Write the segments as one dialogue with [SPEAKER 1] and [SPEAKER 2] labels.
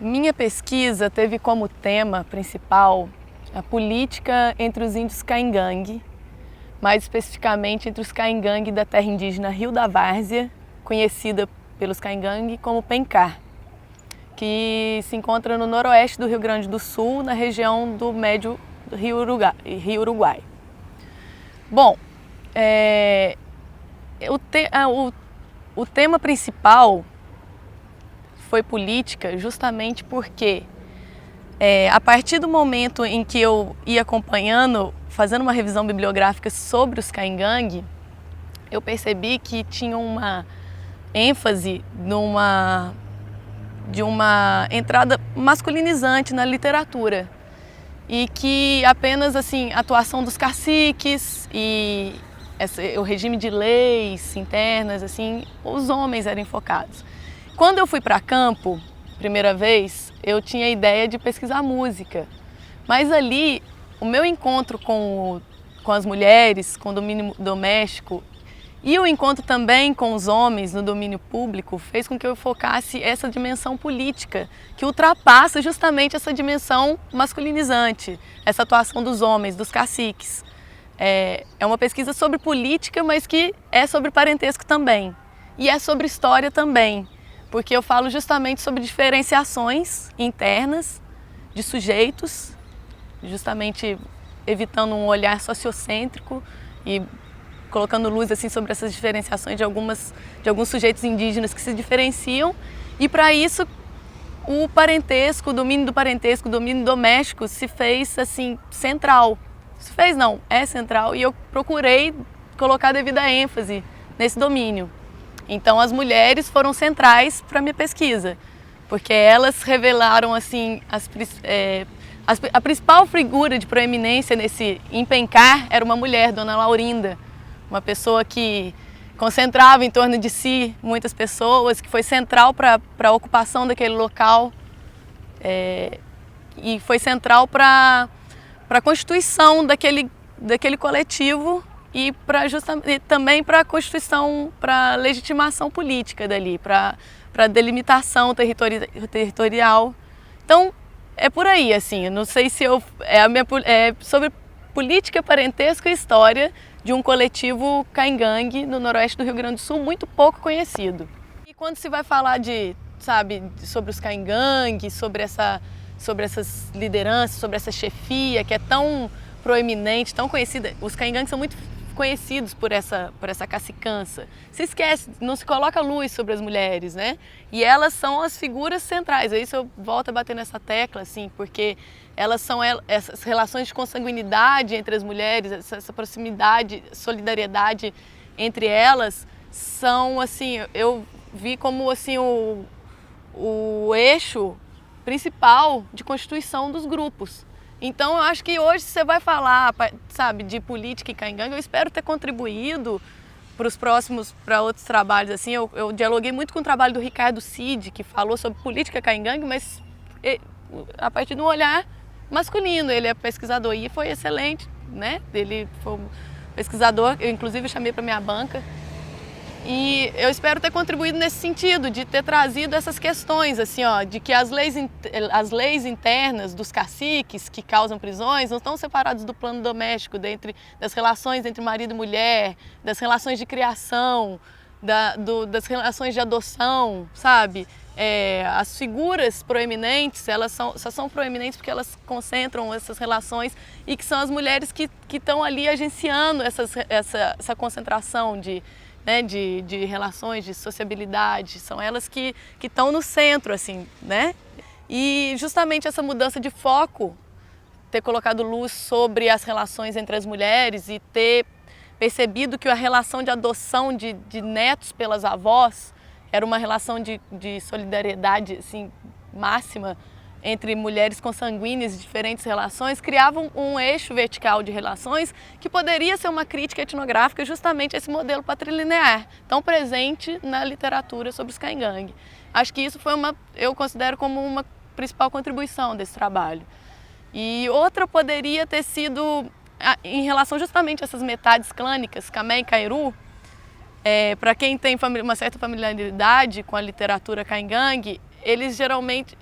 [SPEAKER 1] Minha pesquisa teve como tema principal a política entre os índios Caingangue, mais especificamente entre os Caingangue da terra indígena Rio da Várzea, conhecida pelos Caingangue como Pencar, que se encontra no noroeste do Rio Grande do Sul, na região do médio Rio Uruguai. Bom, o tema principal foi política justamente porque a partir do momento em que eu ia acompanhando, fazendo uma revisão bibliográfica sobre os Caingangue, eu percebi que tinha uma ênfase de uma entrada masculinizante na literatura e que apenas assim, a atuação dos caciques e o regime de leis internas, assim, os homens eram enfocados. Quando eu fui para campo, primeira vez, eu tinha a ideia de pesquisar música, mas ali o meu encontro com as mulheres, com o domínio doméstico e o encontro também com os homens no domínio público fez com que eu focasse essa dimensão política, que ultrapassa justamente essa dimensão masculinizante, essa atuação dos homens, dos caciques. É uma pesquisa sobre política, mas que é sobre parentesco também, e é sobre história também, porque eu falo justamente sobre diferenciações internas de sujeitos, justamente evitando um olhar sociocêntrico e colocando luz assim sobre essas diferenciações de alguns sujeitos indígenas que se diferenciam, e para isso o parentesco, o domínio do parentesco, o domínio doméstico se fez assim central. Se fez não, é central, e eu procurei colocar devida ênfase nesse domínio. Então as mulheres foram centrais para a minha pesquisa, porque elas revelaram assim a principal figura de proeminência em Pencar era uma mulher, Dona Laurinda, uma pessoa que concentrava em torno de si muitas pessoas, que foi central para a ocupação daquele local e foi central para a constituição daquele coletivo e também para a constituição, para a legitimação política dali, para a delimitação territorial. Então, é por aí, assim, eu não sei se é sobre política, parentesco e história de um coletivo Caingangue no noroeste do Rio Grande do Sul, muito pouco conhecido. E quando se vai falar sobre os Caingangue, sobre essas lideranças, sobre essa chefia que é tão proeminente, tão conhecida, os Caingangue são muito conhecidos por essa cacicança. Se esquece, não se coloca luz sobre as mulheres, né? E elas são as figuras centrais. Aí isso eu volto a bater nessa tecla, assim, porque elas são essas relações de consanguinidade entre as mulheres, essa proximidade, solidariedade entre elas, são assim, eu vi como assim o eixo principal de constituição dos grupos. Então, eu acho que hoje você vai falar, sabe, de política e Caingangue, eu espero ter contribuído para outros trabalhos. Assim, eu dialoguei muito com o trabalho do Ricardo Cid, que falou sobre política Caingangue, mas a partir de um olhar masculino. Ele é pesquisador e foi excelente, né? Ele foi um pesquisador, eu inclusive chamei para minha banca. E eu espero ter contribuído nesse sentido, de ter trazido essas questões, assim, ó, de que as leis internas dos caciques que causam prisões não estão separadas do plano doméstico, das relações entre marido e mulher, das relações de criação, das relações de adoção, sabe? As figuras proeminentes, elas só são proeminentes porque elas concentram essas relações e que são as mulheres que estão ali agenciando essa concentração de relações, de sociabilidade, são elas que estão no centro, assim, né? E justamente essa mudança de foco, ter colocado luz sobre as relações entre as mulheres e ter percebido que a relação de adoção de netos pelas avós era uma relação de solidariedade, assim, máxima entre mulheres consanguíneas de diferentes relações, criavam um eixo vertical de relações que poderia ser uma crítica etnográfica justamente a esse modelo patrilinear, tão presente na literatura sobre os Caingangue. Acho que isso eu considero como uma principal contribuição desse trabalho. E outra poderia ter sido em relação justamente a essas metades clânicas, Camé e Cairu. Para quem tem uma certa familiaridade com a literatura Caingangue, eles geralmente,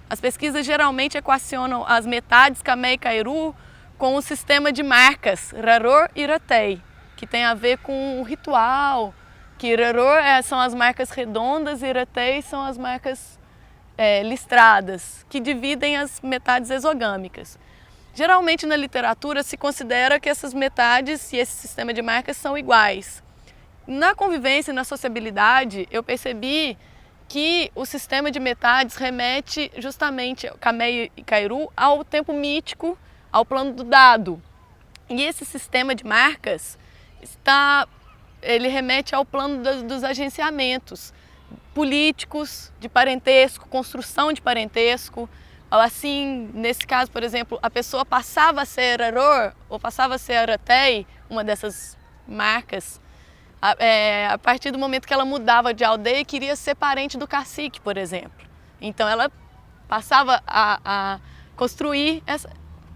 [SPEAKER 1] as pesquisas geralmente equacionam as metades Camé e Cairu com o sistema de marcas Raror e Iratei, que tem a ver com o ritual, que Raror são as marcas redondas e Iratei são as marcas listradas, que dividem as metades exogâmicas. Geralmente na literatura se considera que essas metades e esse sistema de marcas são iguais. Na convivência e na sociabilidade eu percebi que o sistema de metades remete justamente, Camé e Cairu, ao tempo mítico, ao plano do dado. E esse sistema de marcas ele remete ao plano dos agenciamentos políticos, de parentesco, construção de parentesco. Assim, nesse caso, por exemplo, a pessoa passava a ser Raror ou passava a ser Iratei, uma dessas marcas, a partir do momento que ela mudava de aldeia e queria ser parente do cacique, por exemplo. Então ela passava a construir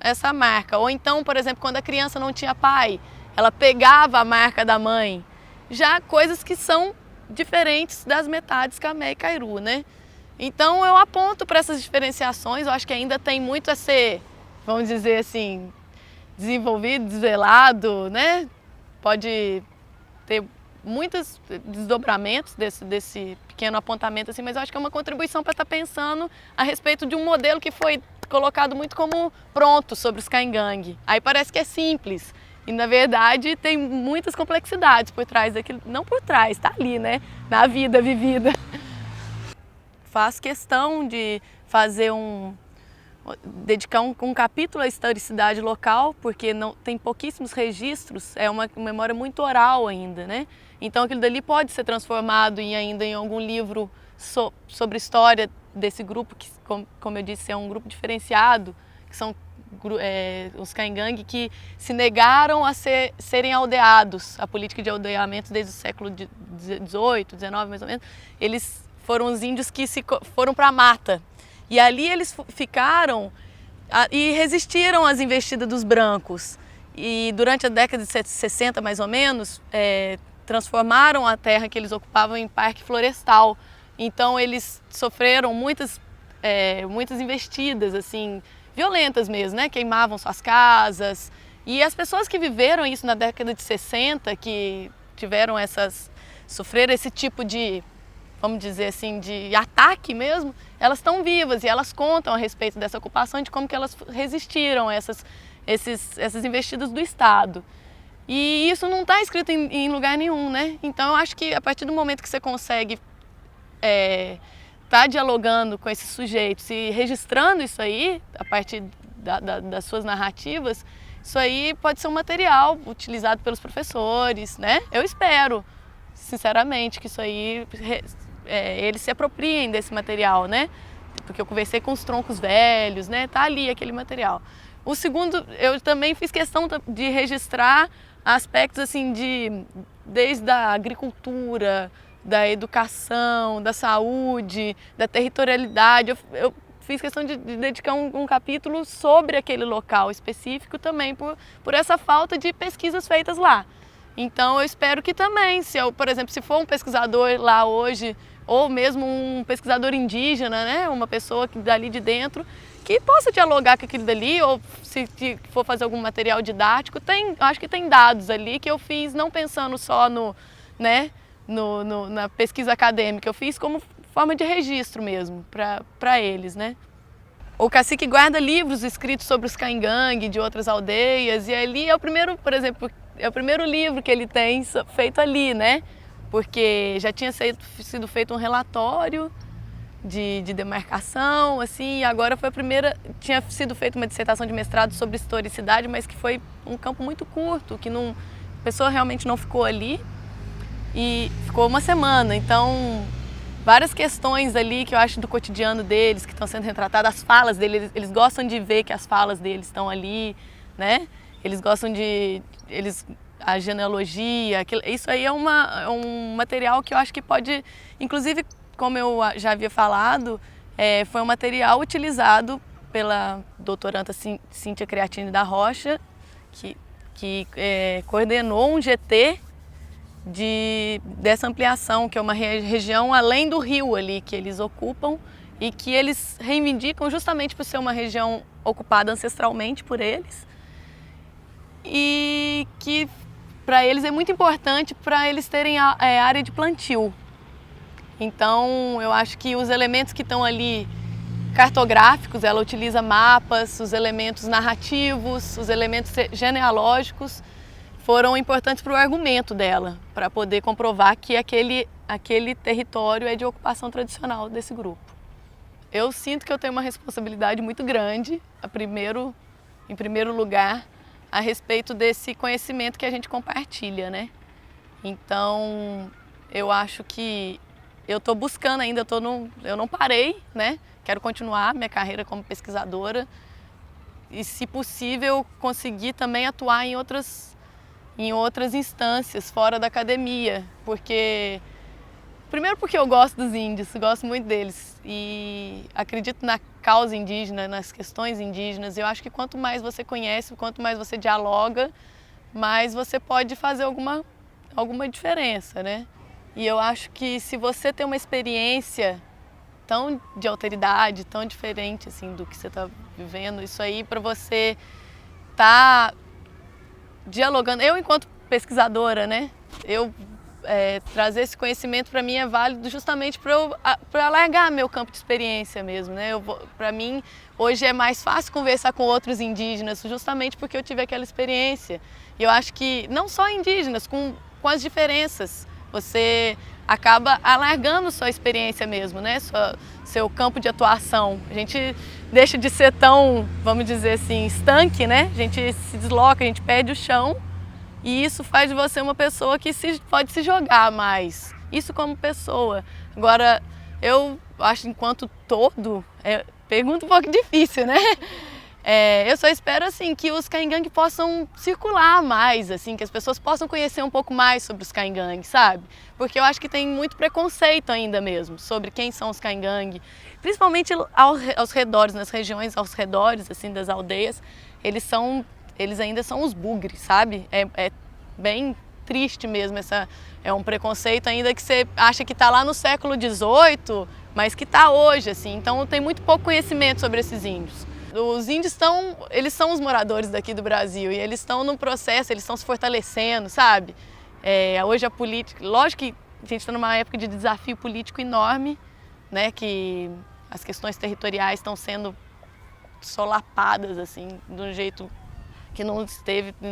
[SPEAKER 1] essa marca. Ou então, por exemplo, quando a criança não tinha pai, ela pegava a marca da mãe. Já coisas que são diferentes das metades Camé e Cairu, né? Então eu aponto para essas diferenciações, eu acho que ainda tem muito a ser, vamos dizer assim, desenvolvido, desvelado, né? Pode ter muitos desdobramentos desse pequeno apontamento, assim, mas eu acho que é uma contribuição para estar pensando a respeito de um modelo que foi colocado muito como pronto sobre os caingangue. Aí parece que é simples e, na verdade, tem muitas complexidades por trás daquilo. Não por trás, está ali, né? Na vida vivida. Faz questão de fazer dedicar um capítulo à historicidade local, porque tem pouquíssimos registros, é uma memória muito oral ainda, né? Então aquilo dali pode ser transformado ainda em algum livro sobre a história desse grupo, que, como eu disse, é um grupo diferenciado, que são os caingangue que se negaram a serem aldeados. A política de aldeamento desde o século XVIII, XIX mais ou menos, eles foram os índios que foram para a mata. E ali eles ficaram e resistiram às investidas dos brancos. E durante a década de 60, mais ou menos, transformaram a terra que eles ocupavam em parque florestal. Então eles sofreram muitas investidas, assim, violentas mesmo, né? Queimavam suas casas. E as pessoas que viveram isso na década de 60, que sofreram esse tipo de, vamos dizer assim, de ataque mesmo, elas estão vivas e elas contam a respeito dessa ocupação, de como que elas resistiram a essas investidas do Estado. E isso não está escrito em lugar nenhum, né? Então eu acho que a partir do momento que você consegue tá dialogando com esses sujeitos e registrando isso aí, a partir das suas narrativas, isso aí pode ser um material utilizado pelos professores, né? Eu espero, sinceramente, que isso aí eles se apropriem desse material, né? Porque eu conversei com os troncos velhos, né? Tá ali aquele material. O segundo, eu também fiz questão de registrar aspectos assim desde a agricultura, da educação, da saúde, da territorialidade. Eu fiz questão de dedicar um capítulo sobre aquele local específico também por essa falta de pesquisas feitas lá. Então eu espero que também, por exemplo, se for um pesquisador lá hoje, ou mesmo um pesquisador indígena, né, uma pessoa dali de dentro, que possa dialogar com aquilo dali, ou se for fazer algum material didático, acho que tem dados ali que eu fiz não pensando só na pesquisa acadêmica, eu fiz como forma de registro mesmo para eles, né? O cacique guarda livros escritos sobre os caingangue de outras aldeias, e ali é o primeiro, por exemplo, é o primeiro livro que ele tem feito ali, né? Porque já tinha sido feito um relatório de demarcação, assim, e agora foi tinha sido feita uma dissertação de mestrado sobre historicidade, mas que foi um campo muito curto, que a pessoa realmente não ficou ali, e ficou uma semana. Então, várias questões ali que eu acho do cotidiano deles, que estão sendo retratadas, as falas deles, eles gostam de ver que as falas deles estão ali, né? Eles gostam a genealogia, isso aí é um material que eu acho que pode, inclusive, como eu já havia falado, foi um material utilizado pela doutoranda Cíntia Creatine da Rocha, que coordenou um GT dessa ampliação, que é uma região além do rio ali que eles ocupam e que eles reivindicam justamente por ser uma região ocupada ancestralmente por eles e que para eles é muito importante para eles terem área de plantio. Então eu acho que os elementos que estão ali cartográficos, ela utiliza mapas, os elementos narrativos, os elementos genealógicos foram importantes para o argumento dela, para poder comprovar que aquele território é de ocupação tradicional desse grupo. Eu sinto que eu tenho uma responsabilidade muito grande, em primeiro lugar, a respeito desse conhecimento que a gente compartilha, né? Então, eu acho que eu estou buscando ainda, eu não parei, né? Quero continuar minha carreira como pesquisadora e, se possível, conseguir também atuar em outras instâncias fora da academia, primeiro porque eu gosto dos índios, gosto muito deles e acredito na causa indígena, nas questões indígenas. Eu acho que quanto mais você conhece, quanto mais você dialoga, mais você pode fazer alguma diferença, né? E eu acho que se você tem uma experiência tão de alteridade, tão diferente assim do que você está vivendo, isso aí para você tá dialogando. Eu, enquanto pesquisadora, né, trazer esse conhecimento para mim é válido justamente para alargar meu campo de experiência mesmo, né? Para mim, hoje é mais fácil conversar com outros indígenas, justamente porque eu tive aquela experiência. E eu acho que não só indígenas, com as diferenças, você acaba alargando sua experiência mesmo, né? Seu campo de atuação. A gente deixa de ser tão, vamos dizer assim, estanque, né? A gente se desloca, a gente perde o chão e isso faz de você uma pessoa que pode se jogar mais. Isso como pessoa. Agora, eu acho enquanto todo, pergunta um pouco difícil, né? Eu só espero assim que os caingangue possam circular mais, assim, que as pessoas possam conhecer um pouco mais sobre os caingangue, sabe? Porque eu acho que tem muito preconceito ainda mesmo sobre quem são os caingangue, principalmente aos redores, nas regiões aos redores assim das aldeias, eles ainda são os bugres, sabe? É bem triste mesmo, é um preconceito ainda que você acha que está lá no século XVIII, mas que está hoje, assim. Então tem muito pouco conhecimento sobre esses índios. Os índios eles são os moradores daqui do Brasil e eles estão no processo, eles estão se fortalecendo, sabe? Hoje a política, lógico que a gente está numa época de desafio político enorme, né? Que as questões territoriais estão sendo solapadas, assim, de um jeito que não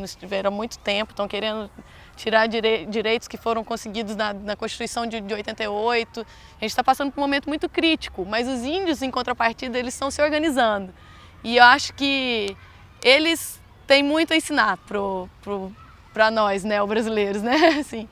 [SPEAKER 1] estiveram há muito tempo, estão querendo tirar direitos que foram conseguidos na Constituição de 88. A gente está passando por um momento muito crítico, mas os índios, em contrapartida, eles estão se organizando. E eu acho que eles têm muito a ensinar para nós, né, os brasileiros, né? Assim,